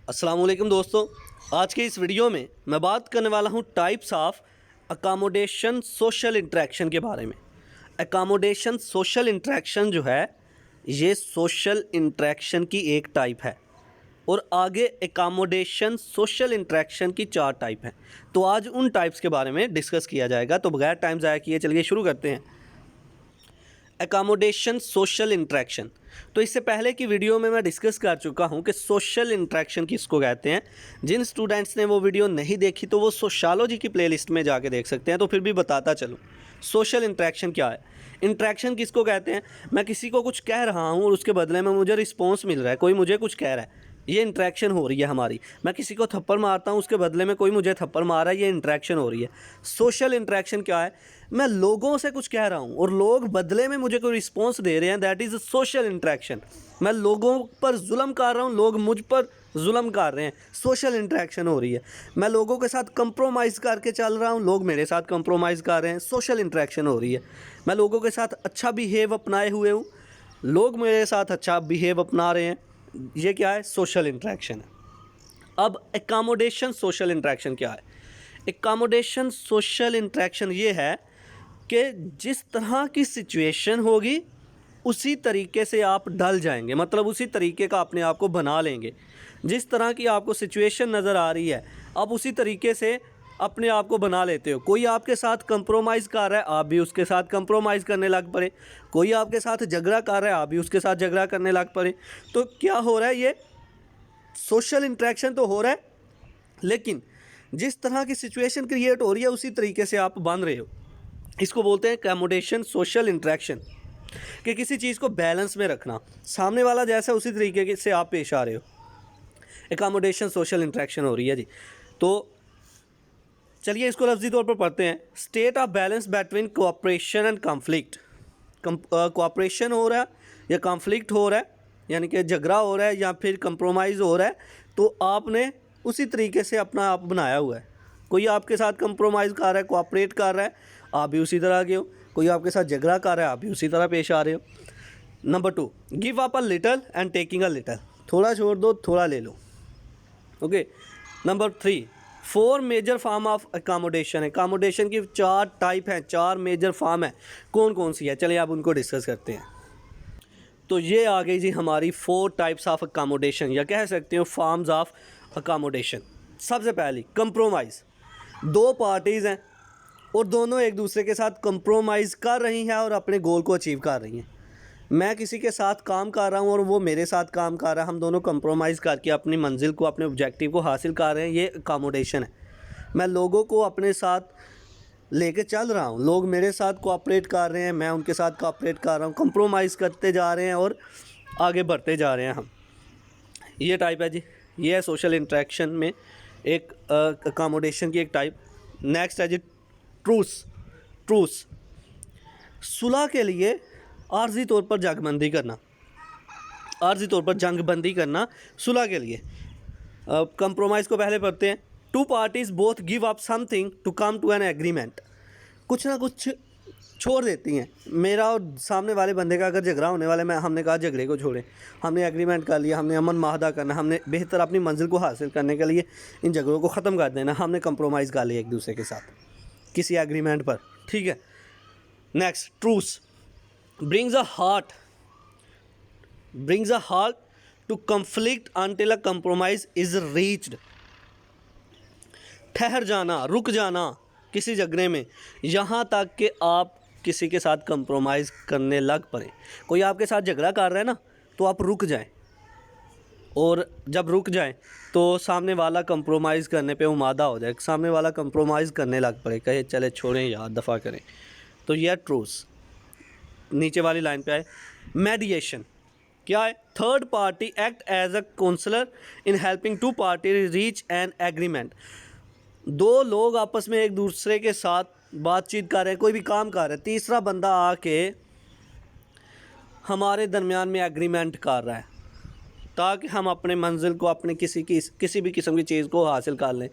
अस्सलाम वालेकुम दोस्तों। आज के इस वीडियो में मैं बात करने वाला हूँ types of accommodation social interaction के बारे में। अकोमोडेशन सोशल इंटरेक्शन जो है ये सोशल इंटरेक्शन की एक टाइप है और आगे अकोमोडेशन सोशल इंटरेक्शन की 4 टाइप हैं। तो आज उन टाइप्स के बारे में डिस्कस किया जाएगा। तो बगैर टाइम ज़ाया किए चलिए शुरू करते हैं। Accommodation social interaction. तो इससे पहले की वीडियो में मैं डिस्कस कर चुका हूं कि सोशल इंटरेक्शन किसको कहते हैं। जिन स्टूडेंट्स ने वो वीडियो नहीं देखी तो वो सोशियोलॉजी की प्लेलिस्ट में जाके देख सकते हैं। तो फिर भी बताता चलूँ सोशल इंटरेक्शन क्या है। इंटरेक्शन किसको कहते हैं? मैं किसी को कुछ कह रहा हूँ और उसके बदले में मुझे रिस्पॉन्स मिल रहा है, कोई मुझे कुछ कह रहा है, ये इंटरेक्शन हो रही है हमारी। मैं किसी को थप्पड़ मारता हूँ, उसके बदले में कोई मुझे थप्पड़ मार रहा है, ये इंटरेक्शन हो रही है। सोशल इंटरेक्शन क्या है? मैं लोगों से कुछ कह रहा हूँ और लोग बदले में मुझे कोई रिस्पॉन्स दे रहे हैं, दैट इज़ सोशल इंटरेक्शन। मैं लोगों पर जुल्म कर रहा हूँ, लोग मुझ पर जुल्म कर रहे हैं, सोशल इंटरेक्शन हो रही है। मैं लोगों के साथ कंप्रोमाइज़ करके चल रहा हूँ, लोग मेरे साथ कंप्रोमाइज़ कर रहे हैं, सोशल इंटरेक्शन हो रही है। मैं लोगों के साथ अच्छा बिहेव अपनाए हुए हूँ, लोग मेरे साथ अच्छा बिहेव अपना रहे हैं, ये क्या है? सोशल इंटरेक्शन है। अब एकोमोडेशन सोशल इंटरेक्शन क्या है? एकोमोडेशन सोशल इंटरेक्शन ये है कि जिस तरह की सिचुएशन होगी उसी तरीके से आप ढल जाएंगे, मतलब उसी तरीके का अपने आप को बना लेंगे। जिस तरह की आपको सिचुएशन नज़र आ रही है आप उसी तरीके से अपने आप को बना लेते हो। कोई आपके साथ कंप्रोमाइज़ कर रहा है, आप भी उसके साथ कंप्रोमाइज़ करने लग पड़े। कोई आपके साथ झगड़ा कर रहा है, आप भी उसके साथ झगड़ा करने लग पड़े। तो क्या हो रहा है? ये सोशल इंटरेक्शन तो हो रहा है, लेकिन जिस तरह की सिचुएशन क्रिएट हो रही है उसी तरीके से आप बन रहे हो। इसको बोलते हैं एकोमोडेशन सोशल इंटरेक्शन, कि किसी चीज़ को बैलेंस में रखना, सामने वाला जैसा उसी तरीके से आप पेश आ रहे हो। एकोमोडेशन सोशल इंटरेक्शन हो रही है जी। तो चलिए इसको लफ्ज़ी तौर पर पढ़ते हैं। State of balance between cooperation and conflict. Cooperation हो रहा है या कॉन्फ्लिक्ट हो रहा है, यानी कि झगड़ा हो रहा है या फिर कंप्रोमाइज़ हो रहा है, तो आपने उसी तरीके से अपना आप बनाया हुआ है। कोई आपके साथ कंप्रोमाइज़ कर रहा है, कोऑपरेट कर रहा है, आप भी उसी तरह के हो। कोई आपके साथ झगड़ा कर रहा है, आप भी उसी तरह पेश आ रहे हो। Number 2, give up a little and taking a little. थोड़ा छोड़ दो, थोड़ा ले लो। Okay. Number 3, 4 major form of accommodation. Accommodation की 4 टाइप हैं, 4 मेजर फॉर्म है। कौन कौन सी है? चलिए आप उनको डिस्कस करते हैं। तो ये आ गई जी हमारी 4 टाइप्स ऑफ अकोमोडेशन, या कह सकते हो फॉर्म्स ऑफ अकोमोडेशन। सबसे पहली कंप्रोमाइज़। 2 पार्टीज़ हैं और दोनों एक दूसरे के साथ कंप्रोमाइज़ कर रही हैं और अपने गोल को अचीव कर रही हैं। मैं किसी के साथ काम कर रहा हूँ और वो मेरे साथ काम कर रहा है, हम दोनों कंप्रोमाइज़ करके अपनी मंजिल को, अपने ऑब्जेक्टिव को हासिल कर रहे हैं, ये अकोमोडेशन है। मैं लोगों को अपने साथ लेके चल रहा हूँ, लोग मेरे साथ कोऑपरेट कर रहे हैं, मैं उनके साथ कोऑपरेट कर रहा हूँ, कंप्रोमाइज़ करते जा रहे हैं और आगे बढ़ते जा रहे हैं हम। ये टाइप है जी, ये है सोशल इंटरेक्शन में एक अकोमोडेशन की एक टाइप। नेक्स्ट है जी ट्रूस। ट्रूस सुलह के लिए आर्जी तौर पर जंगबंदी करना, आर्जी तौर पर जंगबंदी करना सुलह के लिए। कंप्रोमाइज़ को पहले पढ़ते हैं। 2 parties both give up something to come to an agreement. कुछ ना कुछ छोड़ देती हैं। मेरा और सामने वाले बंदे का अगर झगड़ा होने वाला है, हमने कहा झगड़े को छोड़ें, हमने एग्रीमेंट कर लिया, हमने अमन माहदा करना, हमने बेहतर अपनी मंजिल को हासिल करने के लिए इन झगड़ों को ख़त्म कर देना, हमने कंप्रोमाइज़ कर लिया एक दूसरे के साथ किसी एग्रीमेंट पर। ठीक है। Next, truce brings a halt to conflict until a compromise is reached। ठहर जाना, रुक जाना किसी झगड़े में, यहाँ तक कि आप किसी के साथ कंप्रोमाइज़ करने लग पड़े। कोई आपके साथ झगड़ा कर रहा है ना, तो आप रुक जाएं, और जब रुक जाएं तो सामने वाला कंप्रोमाइज़ करने पे उमादा हो जाए, सामने वाला कंप्रोमाइज़ करने लग पड़े, कहे चले छोड़ें यार, दफ़ा करें। तो यह ट्रूस। नीचे वाली लाइन पे आए, मेडिएशन क्या है? Third party act as a counsellor in helping 2 party reach an agreement. 2 लोग आपस में एक दूसरे के साथ बातचीत कर रहे हैं, कोई भी काम कर रहे हैं, तीसरा बंदा आके हमारे दरमियान में एग्रीमेंट कर रहा है ताकि हम अपने मंजिल को, अपने किसी भी किस्म की चीज़ को हासिल कर लें।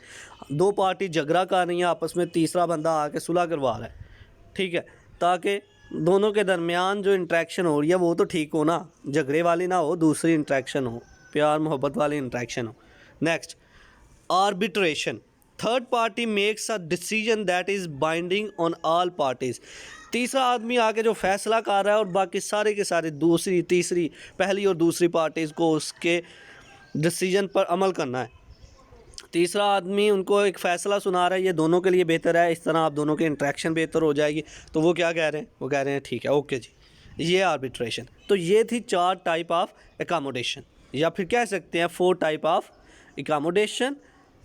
2 पार्टी झगड़ा कर रही हैं आपस में, तीसरा बंदा आके सुलह करवा रहा है। ठीक है, ताकि दोनों के दरमियान जो इंटरेक्शन हो रही है वो तो ठीक हो ना, झगड़े वाली ना हो, दूसरी इंटरेक्शन हो, प्यार मोहब्बत वाली इंटरेक्शन हो। Next, arbitration, third party makes a decision that is binding on all parties. तीसरा आदमी आके जो फैसला कर रहा है और बाकी सारे के सारे दूसरी तीसरी पहली और दूसरी पार्टीज़ को उसके डिसीजन पर अमल करना है। तीसरा आदमी उनको एक फ़ैसला सुना रहा है, ये दोनों के लिए बेहतर है, इस तरह आप दोनों के इंटरेक्शन बेहतर हो जाएगी। तो वो क्या कह रहे हैं, वो कह रहे हैं ठीक है, ओके जी, ये आर्बिट्रेशन। तो ये थी 4 टाइप ऑफ एकोमोडेशन, या फिर कह सकते हैं 4 type of accommodation,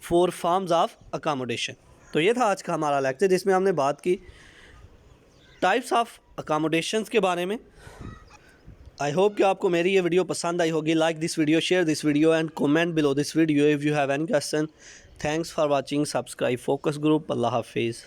4 forms of accommodation. तो ये था आज का हमारा लेक्चर, जिसमें हमने बात की टाइप्स ऑफ अकोमोडेशंस के बारे में। आई होप कि आपको मेरी ये वीडियो पसंद आई होगी। Like this video, share this video and comment below this video if you have any question. Thanks for watching. Subscribe focus group. अल्लाह हाफिज़।